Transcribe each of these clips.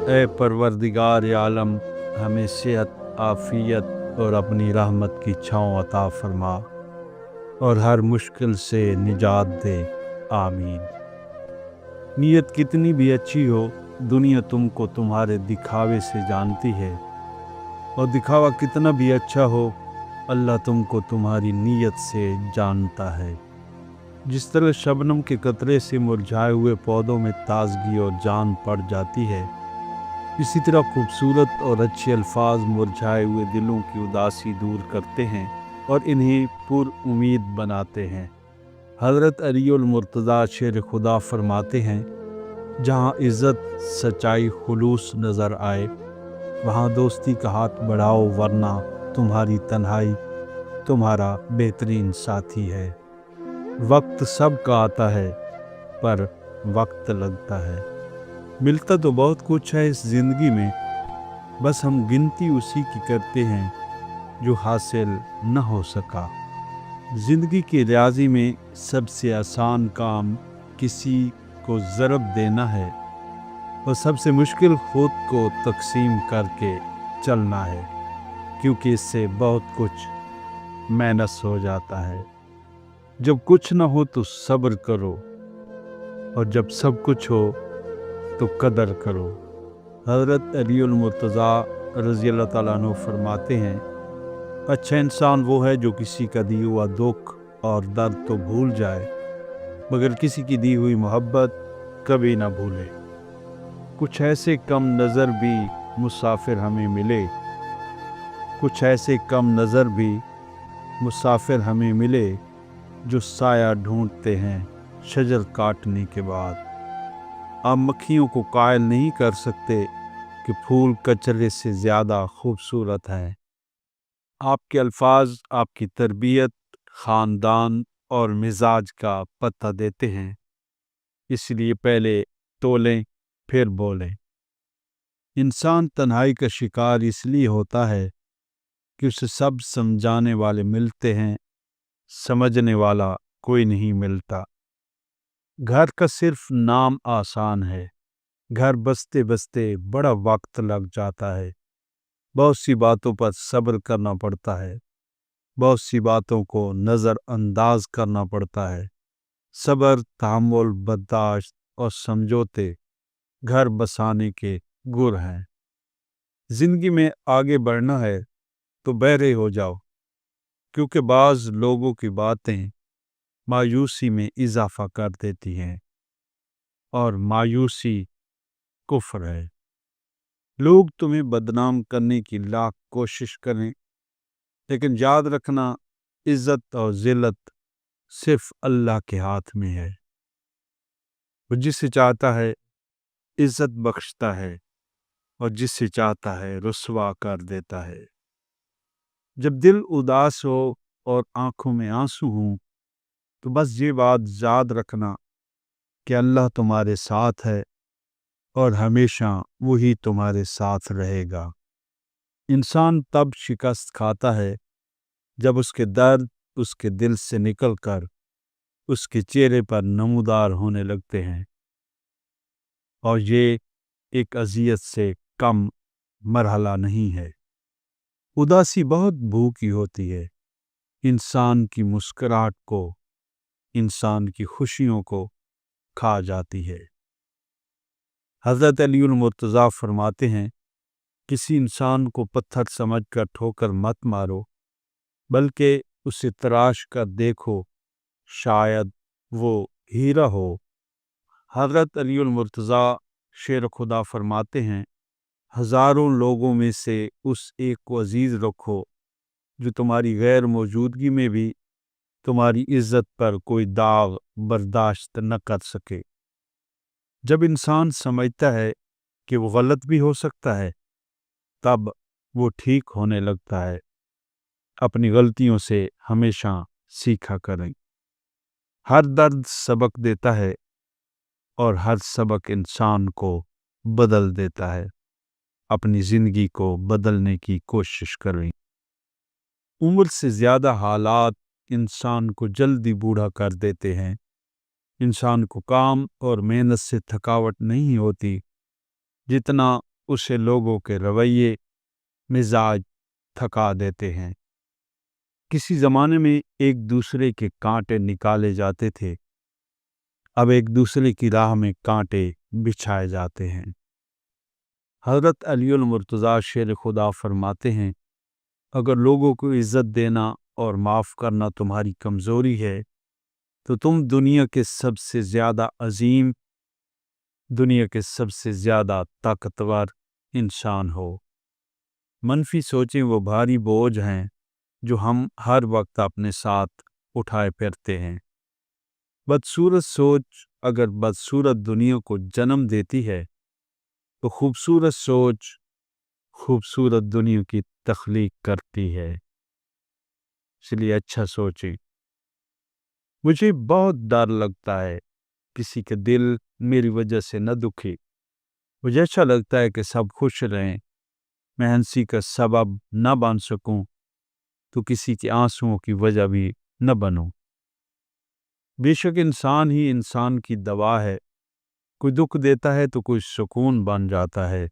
اے پروردگار عالم، ہمیں صحت، عافیت اور اپنی رحمت کی چھاؤں عطا فرما اور ہر مشکل سے نجات دے، آمین۔ نیت کتنی بھی اچھی ہو، دنیا تم کو تمہارے دکھاوے سے جانتی ہے، اور دکھاوا کتنا بھی اچھا ہو، اللہ تم کو تمہاری نیت سے جانتا ہے۔ جس طرح شبنم کے قطرے سے مرجھائے ہوئے پودوں میں تازگی اور جان پڑ جاتی ہے، اسی طرح خوبصورت اور اچھے الفاظ مرجھائے ہوئے دلوں کی اداسی دور کرتے ہیں اور انہیں پر امید بناتے ہیں۔ حضرت علی المرتضیٰ شیر خدا فرماتے ہیں، جہاں عزت، سچائی، خلوص نظر آئے، وہاں دوستی کا ہاتھ بڑھاؤ، ورنہ تمہاری تنہائی تمہارا بہترین ساتھی ہے۔ وقت سب کا آتا ہے، پر وقت لگتا ہے۔ ملتا تو بہت کچھ ہے اس زندگی میں، بس ہم گنتی اسی کی کرتے ہیں جو حاصل نہ ہو سکا۔ زندگی کے ریاضی میں سب سے آسان کام کسی کو ضرب دینا ہے، اور سب سے مشکل خود کو تقسیم کر کے چلنا ہے، کیونکہ اس سے بہت کچھ مائنس ہو جاتا ہے۔ جب کچھ نہ ہو تو صبر کرو، اور جب سب کچھ ہو تو قدر کرو۔ حضرت علی المرتضیٰ رضی اللہ تعالیٰ عنہ فرماتے ہیں، اچھا انسان وہ ہے جو کسی کا دی ہوا دکھ اور درد تو بھول جائے، مگر کسی کی دی ہوئی محبت کبھی نہ بھولے۔ کچھ ایسے کم نظر بھی مسافر ہمیں ملے، کچھ ایسے کم نظر بھی مسافر ہمیں ملے جو سایہ ڈھونڈتے ہیں شجر کاٹنے کے بعد۔ آپ مکھیوں کو قائل نہیں کر سکتے کہ پھول کچرے سے زیادہ خوبصورت ہیں۔ آپ کے الفاظ آپ کی تربیت، خاندان اور مزاج کا پتہ دیتے ہیں، اس لیے پہلے تولیں پھر بولیں۔ انسان تنہائی کا شکار اس لیے ہوتا ہے کہ اسے سب سمجھانے والے ملتے ہیں، سمجھنے والا کوئی نہیں ملتا۔ گھر کا صرف نام آسان ہے، گھر بستے بستے بڑا وقت لگ جاتا ہے۔ بہت سی باتوں پر صبر کرنا پڑتا ہے، بہت سی باتوں کو نظر انداز کرنا پڑتا ہے۔ صبر، تحمل، برداشت اور سمجھوتے گھر بسانے کے گر ہیں۔ زندگی میں آگے بڑھنا ہے تو بہرے ہو جاؤ، کیونکہ بعض لوگوں کی باتیں مایوسی میں اضافہ کر دیتی ہیں، اور مایوسی کفر ہے۔ لوگ تمہیں بدنام کرنے کی لاکھ کوشش کریں، لیکن یاد رکھنا، عزت اور ذلت صرف اللہ کے ہاتھ میں ہے۔ وہ جسے چاہتا ہے عزت بخشتا ہے، اور جسے چاہتا ہے رسوا کر دیتا ہے۔ جب دل اداس ہو اور آنکھوں میں آنسو ہوں تو بس یہ بات یاد رکھنا کہ اللہ تمہارے ساتھ ہے، اور ہمیشہ وہی تمہارے ساتھ رہے گا۔ انسان تب شکست کھاتا ہے جب اس کے درد اس کے دل سے نکل کر اس کے چہرے پر نمودار ہونے لگتے ہیں، اور یہ ایک اذیت سے کم مرحلہ نہیں ہے۔ اداسی بہت بھوکی ہوتی ہے، انسان کی مسکراہٹ کو، انسان کی خوشیوں کو کھا جاتی ہے۔ حضرت علی المرتضیٰ فرماتے ہیں، کسی انسان کو پتھر سمجھ کر ٹھوکر مت مارو، بلکہ اسے تراش کر دیکھو، شاید وہ ہیرا ہو۔ حضرت علی المرتضیٰ شیر خدا فرماتے ہیں، ہزاروں لوگوں میں سے اس ایک کو عزیز رکھو جو تمہاری غیر موجودگی میں بھی تمہاری عزت پر کوئی داغ برداشت نہ کر سکے۔ جب انسان سمجھتا ہے کہ وہ غلط بھی ہو سکتا ہے، تب وہ ٹھیک ہونے لگتا ہے۔ اپنی غلطیوں سے ہمیشہ سیکھا کریں۔ ہر درد سبق دیتا ہے، اور ہر سبق انسان کو بدل دیتا ہے۔ اپنی زندگی کو بدلنے کی کوشش کریں۔ عمر سے زیادہ حالات انسان کو جلدی بوڑھا کر دیتے ہیں۔ انسان کو کام اور محنت سے تھکاوٹ نہیں ہوتی، جتنا اسے لوگوں کے رویے مزاج تھکا دیتے ہیں۔ کسی زمانے میں ایک دوسرے کے کانٹے نکالے جاتے تھے، اب ایک دوسرے کی راہ میں کانٹے بچھائے جاتے ہیں۔ حضرت علی المرتضیٰ شیر خدا فرماتے ہیں، اگر لوگوں کو عزت دینا اور معاف کرنا تمہاری کمزوری ہے تو تم دنیا کے سب سے زیادہ عظیم، دنیا کے سب سے زیادہ طاقتور انسان ہو۔ منفی سوچیں وہ بھاری بوجھ ہیں جو ہم ہر وقت اپنے ساتھ اٹھائے پھرتے ہیں۔ بدصورت سوچ اگر بدصورت دنیا کو جنم دیتی ہے تو خوبصورت سوچ خوبصورت دنیا کی تخلیق کرتی ہے۔ اس لیے اچھا سوچیں۔ مجھے بہت ڈر لگتا ہے کسی کے دل میری وجہ سے نہ دکھے۔ مجھے اچھا لگتا ہے کہ سب خوش رہیں۔ میں ہنسی کا سبب نہ بن سکوں تو کسی کے آنسوؤں کی وجہ بھی نہ بنوں۔ بے شک انسان ہی انسان کی دوا ہے۔ کوئی دکھ دیتا ہے تو کوئی سکون بن جاتا ہے،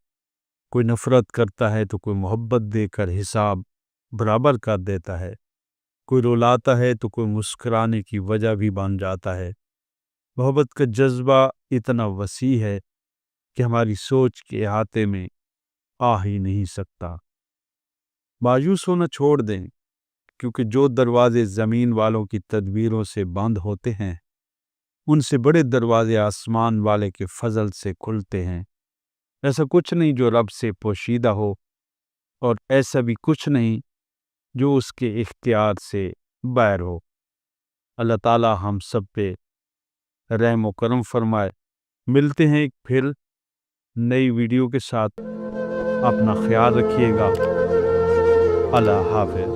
کوئی نفرت کرتا ہے تو کوئی محبت دے کر حساب برابر کر دیتا ہے، کوئی رلاتا ہے تو کوئی مسکرانے کی وجہ بھی بن جاتا ہے۔ محبت کا جذبہ اتنا وسیع ہے کہ ہماری سوچ کے احاطے میں آ ہی نہیں سکتا۔ مایوس ہونا چھوڑ دیں، کیونکہ جو دروازے زمین والوں کی تدبیروں سے بند ہوتے ہیں ان سے بڑے دروازے آسمان والے کے فضل سے کھلتے ہیں۔ ایسا کچھ نہیں جو رب سے پوشیدہ ہو، اور ایسا بھی کچھ نہیں جو اس کے اختیار سے باہر ہو۔ اللہ تعالی ہم سب پہ رحم و کرم فرمائے۔ ملتے ہیں ایک پھر نئی ویڈیو کے ساتھ۔ اپنا خیال رکھیے گا۔ اللہ حافظ۔